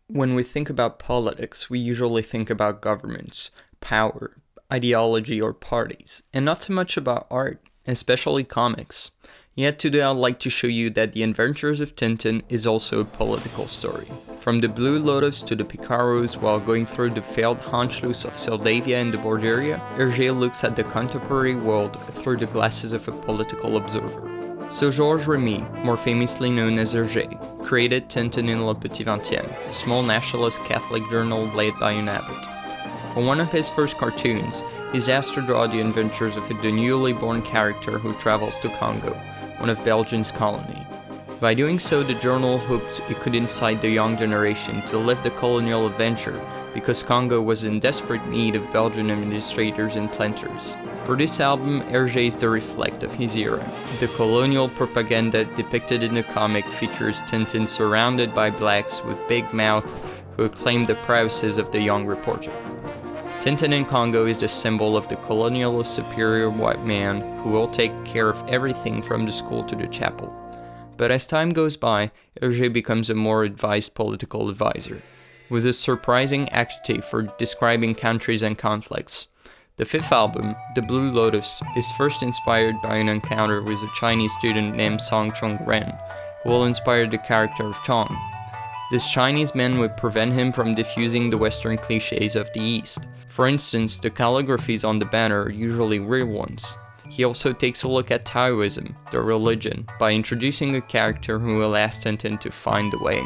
When we think about politics, we usually think about governments, power, ideology, or parties, and not so much about art, especially comics. Yet today I'd like to show you that The Adventures of Tintin is also a political story. From the Blue Lotus to the Picaros while going through the failed Anschluss of Seldavia and the Borderia, Hergé looks at the contemporary world through the glasses of a political observer. So Georges Remy, more famously known as Hergé, created Tintin in Le Petit Vingtième, a small nationalist Catholic journal led by an abbot. For one of his first cartoons, he's asked to draw the adventures of the newly born character who travels to Congo, one of Belgium's colony. By doing so, the journal hoped it could incite the young generation to live the colonial adventure because Congo was in desperate need of Belgian administrators and planters. For this album, Hergé is the reflect of his era. The colonial propaganda depicted in the comic features Tintin surrounded by blacks with big mouths who acclaim the prowesses of the young reporter. Tintin in Congo is the symbol of the colonialist superior white man who will take care of everything from the school to the chapel. But as time goes by, Hergé becomes a more advised political advisor, with a surprising acuity for describing countries and conflicts. The fifth album, The Blue Lotus, is first inspired by an encounter with a Chinese student named Song Chung-ren, who will inspire the character of Chong. This Chinese man would prevent him from diffusing the Western cliches of the East. For instance, the calligraphies on the banner are usually real ones. He also takes a look at Taoism, the religion, by introducing a character who will ask Tintin to find the way.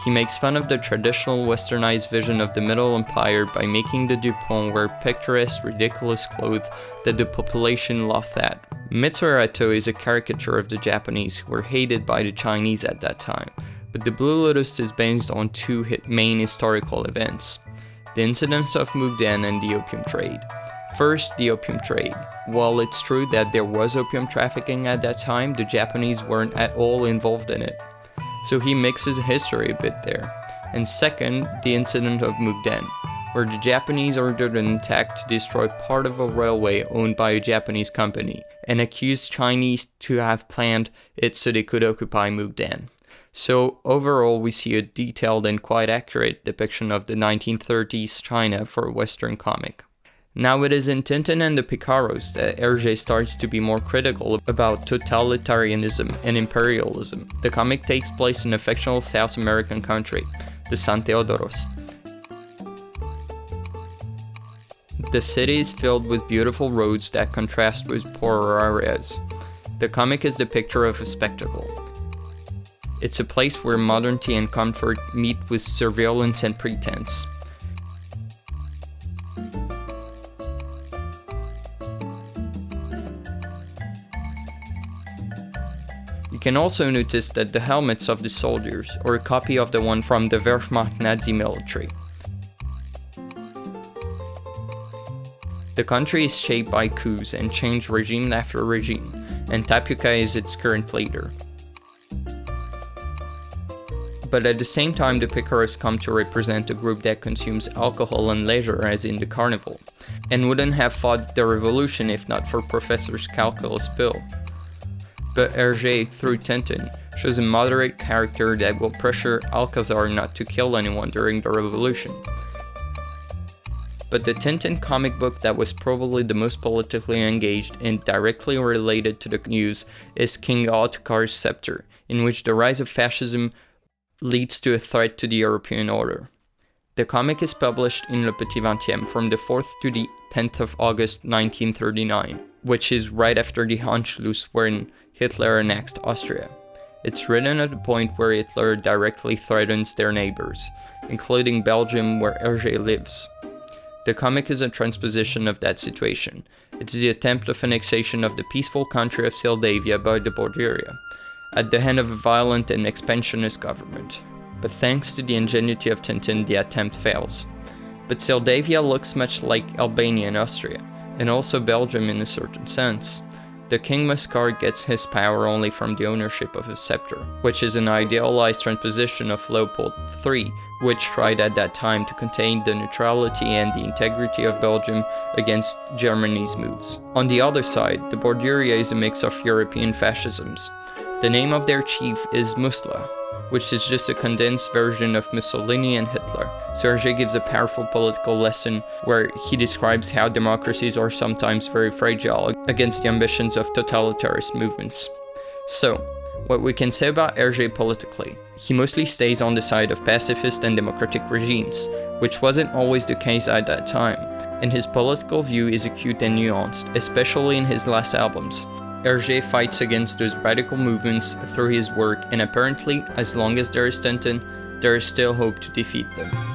He makes fun of the traditional westernized vision of the Middle Empire by making the Dupont wear picturesque, ridiculous clothes that the population laughed at. Mitsuharato is a caricature of the Japanese who were hated by the Chinese at that time, but the Blue Lotus is based on two main historical events: the incidents of Mukden and the opium trade. First, the opium trade. While it's true that there was opium trafficking at that time, the Japanese weren't at all involved in it. So he mixes history a bit there. And second, the incident of Mukden, where the Japanese ordered an attack to destroy part of a railway owned by a Japanese company, and accused Chinese to have planned it so they could occupy Mukden. So overall, we see a detailed and quite accurate depiction of the 1930s China for a Western comic. Now it is in Tintin and the Picaros that Hergé starts to be more critical about totalitarianism and imperialism. The comic takes place in a fictional South American country, the San Teodoros. The city is filled with beautiful roads that contrast with poorer areas. The comic is the picture of a spectacle. It's a place where modernity and comfort meet with surveillance and pretense. You can also notice that the helmets of the soldiers are a copy of the one from the Wehrmacht Nazi military. The country is shaped by coups and changed regime after regime, and Tapioca is its current leader. But at the same time, the Picaros come to represent a group that consumes alcohol and leisure as in the carnival, and wouldn't have fought the revolution if not for Professor's calculus bill. But Hergé, through Tintin, shows a moderate character that will pressure Alcazar not to kill anyone during the revolution. But the Tintin comic book that was probably the most politically engaged and directly related to the news is King Ottokar's Scepter, in which the rise of fascism leads to a threat to the European order. The comic is published in Le Petit Vingtième from the 4th to the 10th of August 1939, which is right after the Anschluss when Hitler annexed Austria. It's written at the point where Hitler directly threatens their neighbors, including Belgium where Hergé lives. The comic is a transposition of that situation. It's the attempt of annexation of the peaceful country of Seldavia by the Borderia, at the hand of a violent and expansionist government. But thanks to the ingenuity of Tintin, the attempt fails. But Seldavia looks much like Albania and Austria, and also Belgium in a certain sense. The King Muscard gets his power only from the ownership of a scepter, which is an idealized transposition of Leopold III, which tried at that time to contain the neutrality and the integrity of Belgium against Germany's moves. On the other side, the Borderia is a mix of European fascisms. The name of their chief is Musla, which is just a condensed version of Mussolini and Hitler. So Hergé gives a powerful political lesson where he describes how democracies are sometimes very fragile against the ambitions of totalitarist movements. So, what we can say about Hergé politically: he mostly stays on the side of pacifist and democratic regimes, which wasn't always the case at that time, and his political view is acute and nuanced, especially in his last albums. Hergé fights against those radical movements through his work, and apparently, as long as there is Tintin, there is still hope to defeat them.